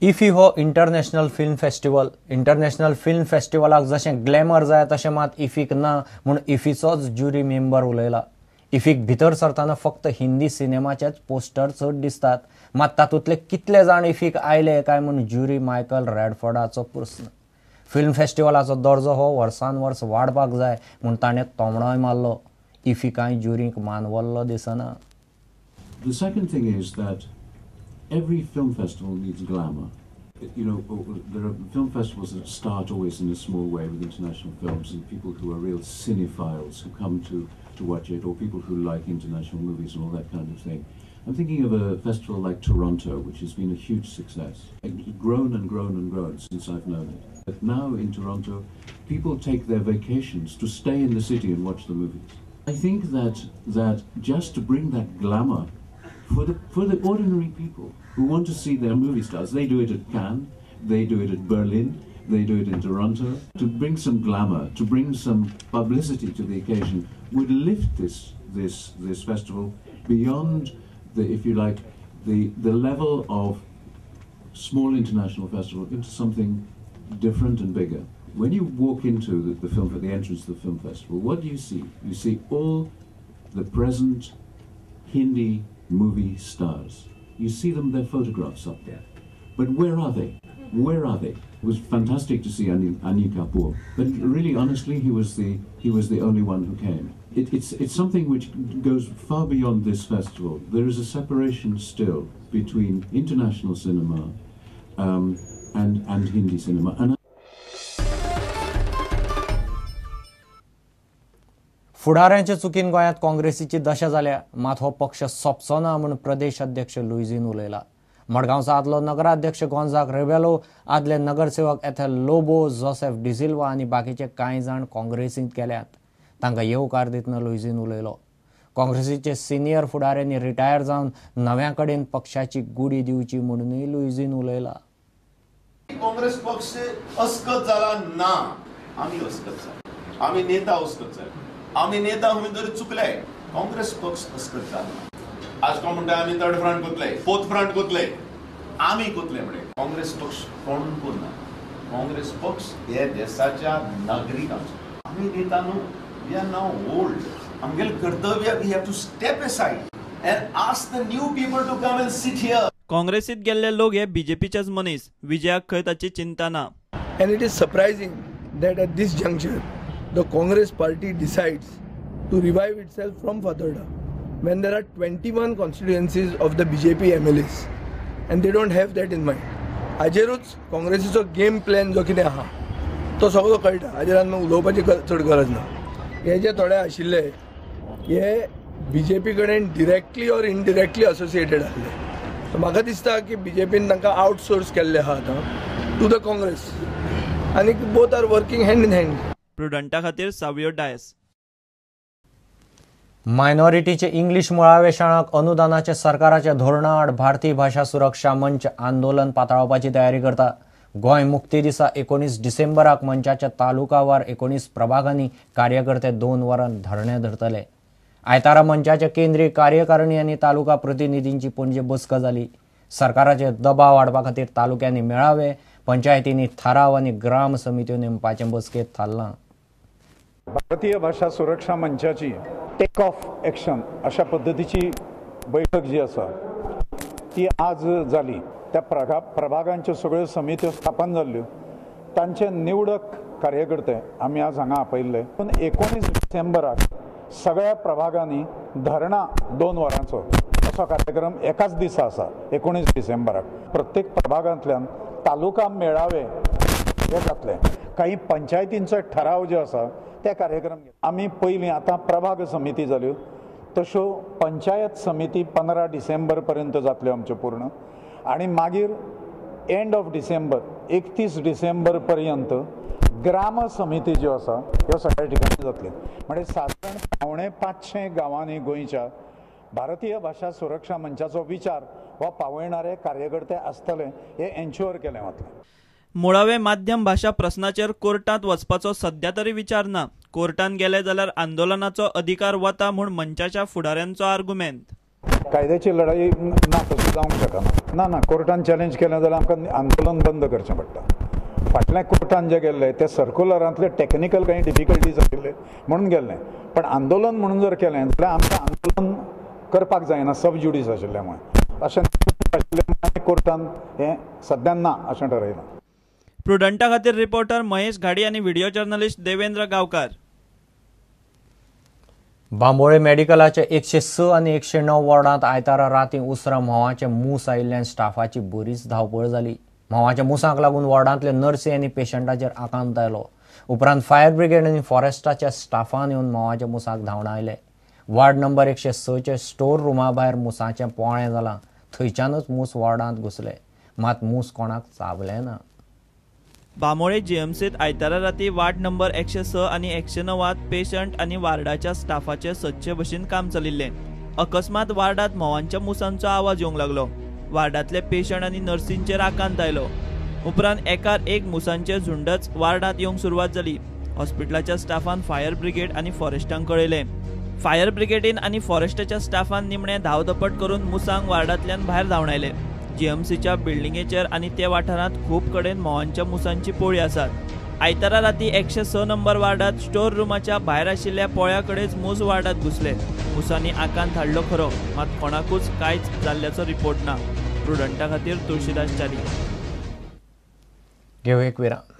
Iffy हो international film फेस्टिवलाक जशें glamour जाय तशें मात इफीक ना म्हूण इफीचोच ज्युरी मेंबर उलयला। इफीक भितर सरतना फक्त हिंदी सिनेमाचेच पोस्टर चड दिसतात, मात तातूंतले कितले जाण इफीक आयले काय म्हूण ज्युरी मायकल रॅडफोर्डाचो प्रस्न। फिल्म फेस्टिवलाचो दर्जो हो वर्सान वर्स वाडपाक जाय म्हूण ताणें तोमणोय मारलो। इफीकाय ज्युरीक मानवल्लो दिसना। The second thing is that every film festival needs glamour. You know, there are film festivals that start always in a small way with international films and people who are real cinephiles who come to watch it, or people who like international movies and all that kind of thing. I'm thinking of a festival like Toronto, which has been a huge success. It's grown and grown and grown since I've known it. But now in Toronto, people take their vacations to stay in the city and watch the movies. I think that just to bring that glamour for the ordinary people who want to see their movie stars, they do it at Cannes, they do it at Berlin, they do it in Toronto. To bring some glamour, to bring some publicity to the occasion, would lift this festival beyond the, if you like, the level of small international festival into something different and bigger. When you walk into the film at the entrance of the film festival, what do you see? You see all the present Hindi movie stars. You see them, their photographs up there. But where are they? Where are they? It was fantastic to see Anil Kapoor, but really, honestly, he was the only one who came. It's something which goes far beyond this festival. There is a separation still between international cinema and Hindi cinema. And फुडाऱ्यांचे चुकीन गोंयांत काँग्रेसीची दशा जाल्या, मात हो पक्ष सोंपचो ना म्हूण प्रदेश अध्यक्ष लुईझीन उलयला। मडगांवचो आदलो नगराध्यक्ष गोंजाक रेबेलो, आदले नगरसेवक एथेल लोबो, जोसेफ डिसिल्वा आनी बाकीचे कांय जाण काँग्रेसींत गेल्यात। तांकां येवकार दितना लुईझीन उलयलो। काँग्रेसीचे सिनियर फुडाऱ्यांनी रिटायर जावन नव्या कडेन पक्षाची गुडी दिवची म्हणूनय लुईझीन उलयला। काँग्रेस पक्ष अस्कत जाला ना, आमी अस्कत जाला, आमी नेता अस्कत जाला, आमी नेता म्हणून तरी चुकले। काँग्रेस पक्ष अस्कत जाला। आज कोण म्हणटा आमी थर्ड फ्रंट कोतले, फोर्थ फ्रंट कोतले, आमी कोतले म्हणे। काँग्रेस पक्ष कोण कोन्ना। काँग्रेस पक्ष हे देशाच्या नागरिकांचो। आमी नेता न्हू, वी आर नाव ओल्ड। आमगेल कर्तव्य we have to step aside and ask the new people to come and sit here. काँग्रेसीत गेल्ले लोक हे बीजेपीचेच मनीस, विजयाक खंय ताची चिंता ना। And it is surprising that at this juncture the Congress party decides to revive itself from Fathoda when there are 21 constituencies of the BJP MLAs and they don't have that in mind. हाजेरूच काँग्रेसीचो game plan जो कितें आहा तो सगळो कळटा, हाजेरान उलोवपाची चड गरज ना। हे जे थोडे आशिल्ले हे BJP कडेन डिरेक्टली ऑर इनडिरेक्टली असोसिएटेड आसले। सो म्हाका दिसता की BJPन तांकां आउटसोर्स केल्ले आहा आतां टू द काँग्रेस आनी both are working hand in hand. प्रुडंटा खातीर सावियो डायस। मायनॉरिटीचे इंग्लिश मुळावे शाळांक अनुदानाचे सरकाराचे धोरणा आड भारतीय भाषा सुरक्षा मंच आंदोलन पाताळावपाची तयारी करता। गोंय मुक्ती दिसा 19 डिसेंबराक मंचाच्या तालुकावार 19 प्रभागांनी कार्यकर्ते 2 वरां धरणे धरतले। आयतारा मंचाच्या केंद्रीय कार्यकारिणी आनी तालुका प्रतिनिधींची पणजे बसका जाली। सरकाराचे दबाव वाडपा खातीर तालुक्यांनी मेळावे, पंचायतींनी थाराव आनी ग्राम समित्यो नेमपाचे बसकेत थारलां। भारतीय भाषा सुरक्षा मंचाची टेक ऑफ एक्शन अशा पद्धतीची बैठक जी आसा ती आज जाली। त्या प्रभागांच्यो सगळ्यो समित्यो स्थापन जाल्ल्यो, तांचे निवडक कार्यकर्ते आमी आज हांगा आपयल्ले। पूण 19 डिसेंबराक सगळ्या प्रभागांनी धरणा 2 वरांचो असो कार्यक्रम एकाच दिसा आसा। 19 डिसेंबराक प्रत्येक प्रभागांतल्यान तालुका मेळावे हे जातले। काही पंचायतींचो ठराव जो आसा ते कार्यक्रम आमी पयलीं आतां प्रभाग समिती जाल्यो, तश्यो पंचायत समिती 15 डिसेंबर पर्यंत जातल्यो आमच्यो पूर्ण, आनी मागीर एंड ऑफ डिसेंबर 31 डिसेंबर पर्यंत ग्राम समिती ज्यो आसा ह्यो सगळ्या ठिकाणी जातल्यो। म्हणजे साधारण 550 गांवांनी गोंयच्या भारतीय भाषा सुरक्षा मंचाचो विचार वा पावयणारे कार्यकर्ते आसतले हे एन्श्योर केलें वतलें। मुळावे माध्यम भाषा प्रश्नाचेर कोर्टांत वचपाचो सध्या तरी विचार ना। कोर्टांत गेले जाल्यार आंदोलनाचो अधिकार वता म्हूण मंचाच्या फुडाऱ्यांचो आर्ग्युमेंट। कायद्याची लढाई ना तशी जावंक शकना ना कोर्टान चॅलेंज केलें जाल्यार आमकां आंदोलन बंद करचें पडटा फाटल्या कोर्टान जे गेल्ले ते सर्क्युलरांतले टॅक्निकल काही डिफिकल्टीज आशिल्ले म्हणून गेल्ले पण आंदोलन म्हणून जर केलें जाल्यार आमकां आंदोलन करपाक जायना सब ज्युडिस आशिल्ल्या मुळे अशें कोर्टान हें सद्यान ना अशें ठरयलां. प्रुडंटा खातीर रिपोर्टर महेश घाडी आनी व्हिडिओ जर्नलिस्ट देवेंद्र गांवकार. बांबोळे मेडिकलाचे 106 आनी 109 वॉर्डांत आयतारा रातीं उसरां म्होंवाचे मूस आयिल्ल्यान स्टाफाची बरीच धांवपळ जाली. म्होंवाच्या मुसांक लागून वॉर्डांतले नर्सी आनी पेशंटाचेर आकांत आयलो. उपरांत फायर ब्रिगेड आनी फॉरेस्टाच्या स्टाफान येवन म्होंवाच्या मुसाक धांवन आयले. वार्ड नंबर 106 चे स्टोर रुमा भायर मुसांचें पोळें जालां. थंयच्यानच मूस वॉर्डांत घुसले मात मूस कोणाक चाबले ना. बांबोळे जीएमसीत आयतारा राती वार्ड नंबर 106 आनी 109 पेशंट आनी वार्डाच्या स्टाफाचे सदचे भशेन काम चलिल्ले. अकस्मात वार्डात म्होंवांच्या मुसांचो आवाज येवंक लागलो. वार्डातले पेशंट आनी नर्सींचेर आकांत आयलो. उपरांत एकार एक मुसांचे झुंडच वार्डात येवंक सुरवात जाली. हॉस्पिटलाच्या स्टाफान फायर ब्रिगेड आनी फॉरेस्टांक कळयलें. फायर ब्रिगेडीन आनी फॉरेस्टाच्या स्टाफान निमणे धांवधपट करून मुसांक वार्डांतल्यान भायर धांवन आयले. जीएमसीच्या बिल्डिंगेचेर आनी ते वाठारांत खूब कडेन म्होंवांच्या मुसांची पोळी आसात. आयतारा राती 106 नंबर वार्डात स्टोर रुमाच्या भायर आशिल्ल्या पोळ्या कडेच मूस वार्डात घुसले. मुसांनी आकांत हाडलो खरो मात कोणाकूच कांयच जाल्ल्याचो रिपोर्ट ना. प्रुडंटा खातीर तुळशीदास च्यारी. घेऊ एक विराम.